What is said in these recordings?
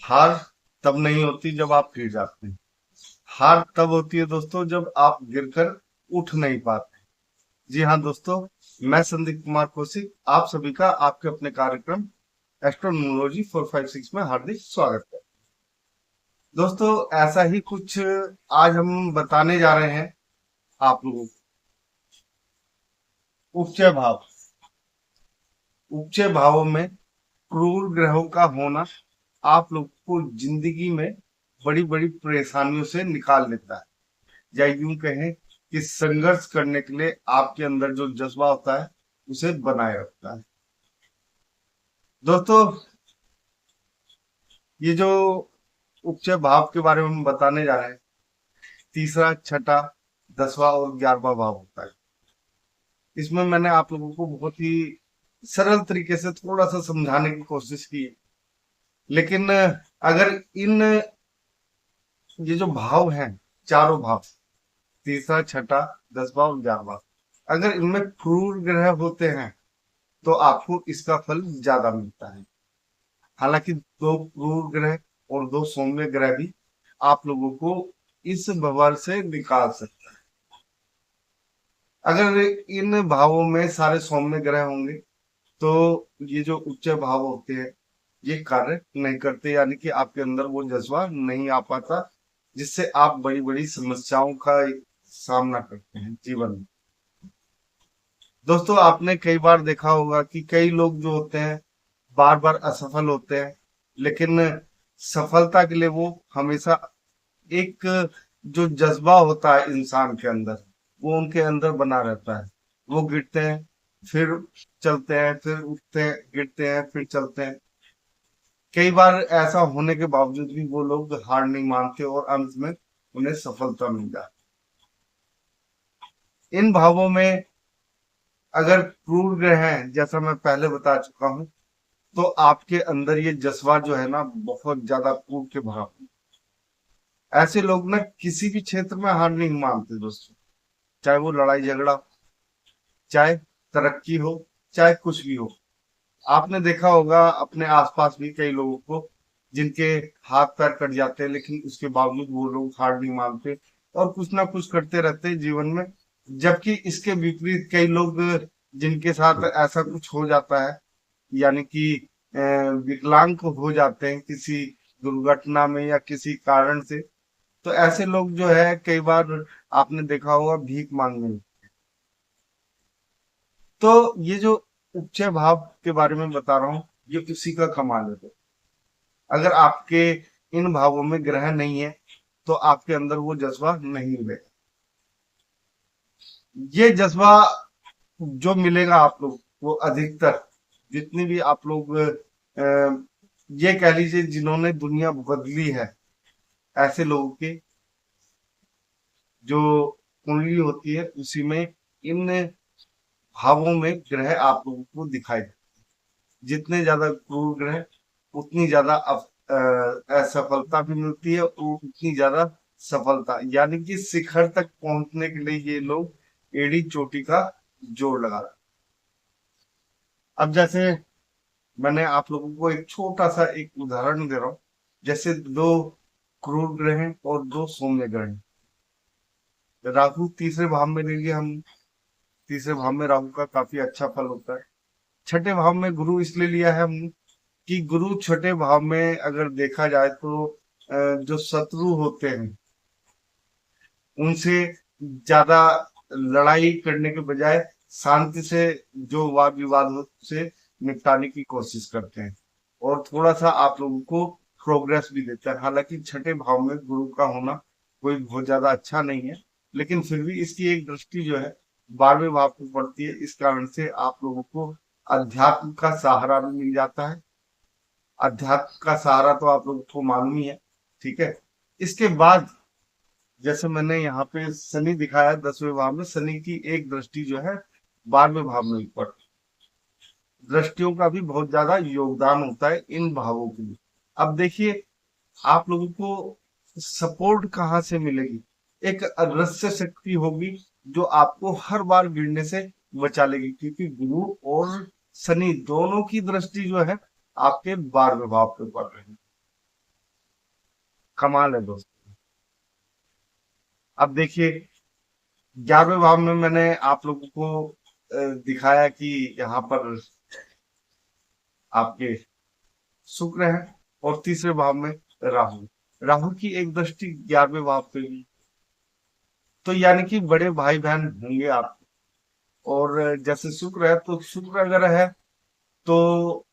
हार तब नहीं होती जब आप गिर जाते हैं। हार तब होती है दोस्तों जब आप गिरकर उठ नहीं पाते। जी हाँ दोस्तों, मैं संदीप कुमार कौशिक आप सभी का आपके अपने कार्यक्रम एस्ट्रोनोलॉजी 456 में हार्दिक स्वागत है। दोस्तों ऐसा ही कुछ आज हम बताने जा रहे हैं आप लोगों को। उपचय भाव, उपचय भावों में क्रूर ग्रहों का होना आप लोग को जिंदगी में बड़ी बड़ी परेशानियों से निकाल लेता है, या यूं कहें कि संघर्ष करने के लिए आपके अंदर जो जज्बा होता है उसे बनाए रखता है। दोस्तों ये जो उपचय भाव के बारे में हम बताने जा रहे हैं, तीसरा, छठा, 10वां और 11वां भाव होता है। इसमें मैंने आप लोगों को बहुत ही सरल तरीके से थोड़ा सा समझाने की कोशिश की है। लेकिन अगर इन ये जो भाव हैं, चारों भाव, तीसरा, छठा, 10वां और 11वां, अगर इनमें क्रूर ग्रह होते हैं तो आपको इसका फल ज्यादा मिलता है। हालांकि दो क्रूर ग्रह और दो सौम्य ग्रह भी आप लोगों को इस भंवर से निकाल सकते हैं। अगर इन भावों में सारे सौम्य ग्रह होंगे तो ये जो उच्च भाव होते हैं ये कार्य नहीं करते, यानी कि आपके अंदर वो जज्बा नहीं आ पाता जिससे आप बड़ी बड़ी समस्याओं का सामना करते हैं जीवन में। दोस्तों आपने कई बार देखा होगा कि कई लोग जो होते हैं बार बार असफल होते हैं, लेकिन सफलता के लिए वो हमेशा एक जो जज्बा होता है इंसान के अंदर वो उनके अंदर बना रहता है। वो गिरते हैं फिर चलते हैं, फिर उठते हैं, गिरते हैं फिर चलते हैं। कई बार ऐसा होने के बावजूद भी वो लोग हार नहीं मानते और अंत में उन्हें सफलता मिल जाती है। इन भावों में अगर क्रूर ग्रह हैं, जैसा मैं पहले बता चुका हूं, तो आपके अंदर ये जज्बा जो है ना बहुत ज्यादा क्रूर के भाव। ऐसे लोग ना किसी भी क्षेत्र में हार नहीं मानते दोस्तों, चाहे वो लड़ाई झगड़ा, चाहे तरक्की हो, चाहे कुछ भी हो। आपने देखा होगा अपने आसपास भी कई लोगों को जिनके हाथ पैर कट जाते हैं, लेकिन उसके बावजूद वो लोग हार नहीं मानते और कुछ ना कुछ करते रहते हैं जीवन में। जबकि इसके विपरीत कई लोग जिनके साथ ऐसा कुछ हो जाता है, यानी कि विकलांग हो जाते हैं किसी दुर्घटना में या किसी कारण से, तो ऐसे लोग जो है कई बार आपने देखा होगा भीख मांगने लगते हैं। तो ये जो उपचय भाव के बारे में बता रहा हूँ ये उसी का कमाल है। अगर आपके इन भावों में ग्रह नहीं है तो आपके अंदर वो जज्बा नहीं मिलेगा। ये जज्बा जो मिलेगा आप लोग वो अधिकतर जितनी भी आप लोग ये कह लीजिए जिन्होंने दुनिया बदली है, ऐसे लोगों के जो कुंडली होती है उसी में इन भावों में ग्रह आप लोगों को दिखाई देते हैं। जितने ज्यादा क्रूर ग्रह उतनी ज्यादा असफलता भी मिलती है और उतनी ज्यादा सफलता, यानी कि शिखर तक पहुंचने के लिए ये लोग एड़ी चोटी का जोर लगा रहे हैं। अब जैसे मैंने आप लोगों को एक छोटा सा एक उदाहरण दे रहा हूँ। जैसे दो क्रूर ग्रह हैं और दो सौम्य ग्रह हैं। राहु तीसरे भाव में ले लिए हम, तीसरे भाव में राहु का काफी अच्छा फल होता है। छठे भाव में गुरु इसलिए लिया है हमने कि गुरु छठे भाव में अगर देखा जाए तो जो शत्रु होते हैं उनसे ज्यादा लड़ाई करने के बजाय शांति से जो वाद विवाद हो उसे निपटाने की कोशिश करते हैं और थोड़ा सा आप लोगों को प्रोग्रेस भी देता है। हालांकि छठे भाव में गुरु का होना कोई बहुत ज्यादा अच्छा नहीं है, लेकिन फिर भी इसकी एक दृष्टि जो है 12वें भाव को पड़ती है। इस कारण से आप लोगों को अध्यात्म का सहारा भी मिल जाता है। अध्यात्म का सहारा तो आप लोगों को मालूम ही है, ठीक है। इसके बाद जैसे मैंने यहाँ पे शनि दिखाया 10वें भाव में, शनि की एक दृष्टि जो है 12वें भाव में पड़ती है। दृष्टियों का भी बहुत ज्यादा योगदान होता है इन भावों के लिए। अब देखिए आप लोगों को सपोर्ट कहाँ से मिलेगी? एक अदृश्य शक्ति होगी जो आपको हर बार गिरने से बचा लेगी, क्योंकि गुरु और शनि दोनों की दृष्टि जो है आपके 12वें भाव पे पड़ रही है। कमाल है दोस्तों। अब देखिए 11वें भाव में मैंने आप लोगों को दिखाया कि यहाँ पर आपके शुक्र है और तीसरे भाव में राहु। राहु की एक दृष्टि 11वें भाव पे भी, तो यानी कि बड़े भाई बहन होंगे आप। और जैसे शुक्र है तो शुक्र अगर है तो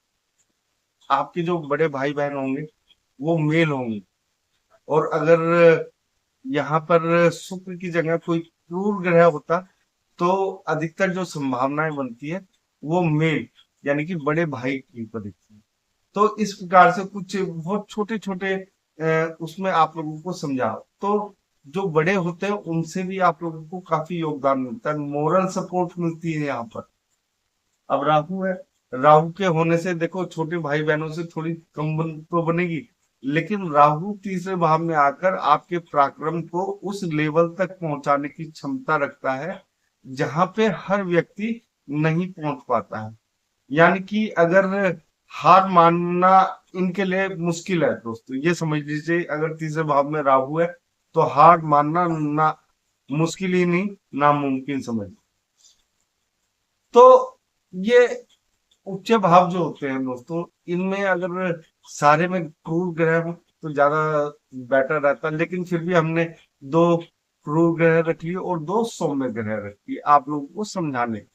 आपके जो बड़े भाई बहन होंगे वो मेल होंगे। और अगर यहाँ पर शुक्र की जगह कोई क्रूर ग्रह होता तो अधिकतर जो संभावनाएं बनती है वो मेल यानी कि बड़े भाई की ऊपर दिखती है। तो इस प्रकार से कुछ बहुत छोटे छोटे उसमें आप लोगों को समझाओ तो जो बड़े होते हैं उनसे भी आप लोगों को काफी योगदान मिलता है, मोरल सपोर्ट मिलती है यहाँ पर। अब राहु है, राहु के होने से देखो छोटे भाई बहनों से थोड़ी कम तो बनेगी, लेकिन राहु तीसरे भाव में आकर आपके पराक्रम को उस लेवल तक पहुंचाने की क्षमता रखता है जहां पे हर व्यक्ति नहीं पहुंच पाता है। यानी कि अगर हार मानना इनके लिए मुश्किल है दोस्तों, ये समझ लीजिए अगर तीसरे भाव में राहु है तो हार मानना ना मुश्किल ही नहीं, नामुमकिन समझ। तो ये उच्च भाव जो होते हैं दोस्तों, इनमें अगर सारे में क्रूर ग्रह हो तो ज्यादा बेटर रहता है, लेकिन फिर भी हमने दो क्रूर ग्रह रख लिए और दो सौम्य ग्रह रख लिए आप लोगों को समझाने।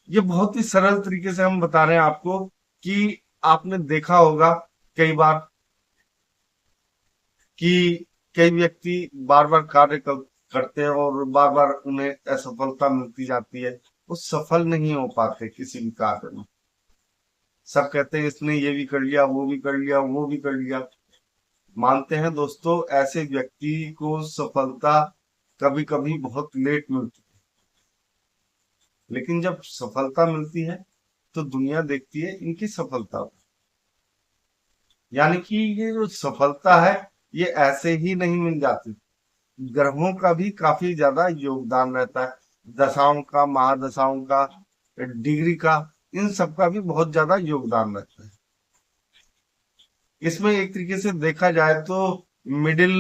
ये बहुत ही सरल तरीके से हम बता रहे हैं आपको कि आपने देखा होगा कई बार कि कई व्यक्ति बार बार कार्य करते हैं और बार बार उन्हें असफलता मिलती जाती है, वो सफल नहीं हो पाते किसी भी कार्य में। सब कहते हैं इसने ये भी कर लिया, वो भी कर लिया, वो भी कर लिया। मानते हैं दोस्तों ऐसे व्यक्ति को सफलता कभी कभी बहुत लेट मिलती है, लेकिन जब सफलता मिलती है तो दुनिया देखती है इनकी सफलता। यानी कि ये जो सफलता है ये ऐसे ही नहीं मिल जाती, ग्रहों का भी काफी ज्यादा योगदान रहता है, दशाओं का, महादशाओं का, डिग्री का, इन सब का भी बहुत ज्यादा योगदान रहता है। इसमें एक तरीके से देखा जाए तो मिडिल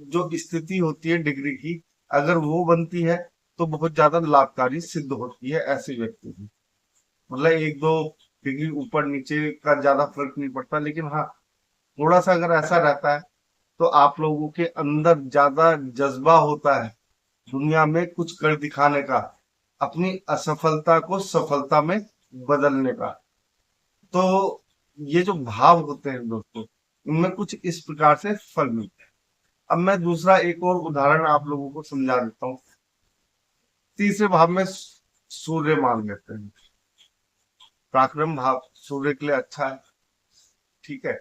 जो स्थिति होती है डिग्री की, अगर वो बनती है तो बहुत ज्यादा लाभकारी सिद्ध होती है ऐसे व्यक्ति की। मतलब एक दो डिग्री ऊपर नीचे का ज्यादा फर्क नहीं पड़ता, लेकिन हाँ थोड़ा सा अगर ऐसा रहता है तो आप लोगों के अंदर ज्यादा जज्बा होता है दुनिया में कुछ कर दिखाने का, अपनी असफलता को सफलता में बदलने का। तो ये जो भाव होते हैं दोस्तों, इनमें कुछ इस प्रकार से फल मिलते हैं। अब मैं दूसरा एक और उदाहरण आप लोगों को समझा देता हूँ। तीसरे भाव में सूर्य मान लेते हैं, पराक्रम भाव सूर्य के लिए अच्छा है, ठीक है।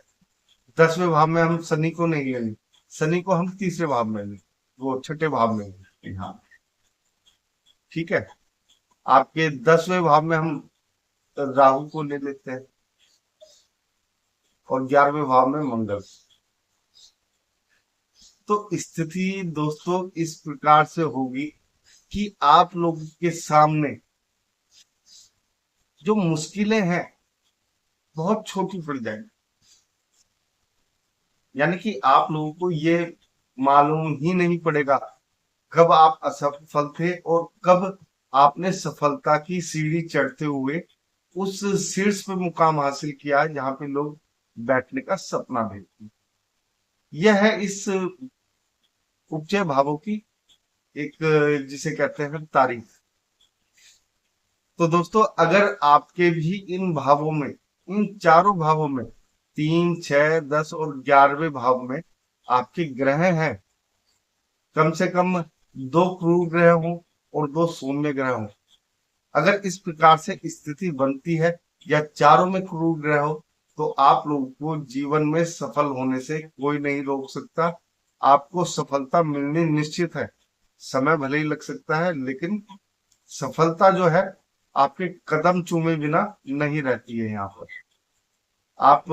10वें भाव में हम शनि को नहीं लेंगे, शनि को हम तीसरे भाव में लेंगे, वो छठे भाव में लेंगे, हाँ ठीक है। आपके 10वें भाव में हम राहु को ले लेते हैं और 11वें भाव में मंगल। तो स्थिति दोस्तों इस प्रकार से होगी कि आप लोगों के सामने जो मुश्किलें हैं बहुत छोटी पड़ जाएंगी। यानी कि आप लोगों को ये मालूम ही नहीं पड़ेगा कब आप असफल थे और कब आपने सफलता की सीढ़ी चढ़ते हुए उस शीर्ष पे मुकाम हासिल किया है जहां पे लोग बैठने का सपना देखते हैं। यह है इस उपजय भावों की एक जिसे कहते हैं तारीफ। तो दोस्तों अगर आपके भी इन भावों में, इन चारों भावों में 3, 6, 10 और 11वें भाव में आपके ग्रह हैं, कम से कम 2 क्रूर ग्रह हो और 2 सौम्य ग्रह हो, अगर इस प्रकार से स्थिति बनती है या चारों में क्रूर ग्रह हो तो आप लोगों को जीवन में सफल होने से कोई नहीं रोक सकता। आपको सफलता मिलनी निश्चित है, समय भले ही लग सकता है लेकिन सफलता जो है आपके कदम चूमे बिना नहीं रहती है। यहाँ पर आप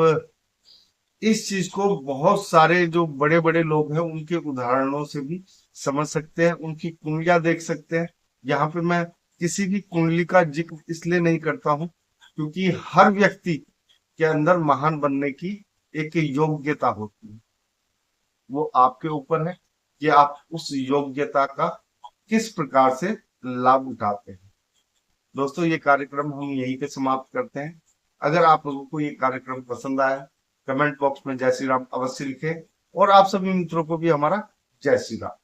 इस चीज को बहुत सारे जो बड़े बड़े लोग हैं उनके उदाहरणों से भी समझ सकते हैं, उनकी कुंडलियां देख सकते हैं। यहाँ पे मैं किसी भी कुंडली का जिक्र इसलिए नहीं करता हूँ क्योंकि हर व्यक्ति के अंदर महान बनने की एक योग्यता होती है। वो आपके ऊपर है कि आप उस योग्यता का किस प्रकार से लाभ उठाते हैं। दोस्तों, ये कार्यक्रम हम यहीं पे समाप्त करते हैं। अगर आप लोगों को ये कार्यक्रम पसंद आया, कमेंट बॉक्स में जय श्री राम अवश्य लिखें और आप सभी मित्रों को भी हमारा जय श्री राम।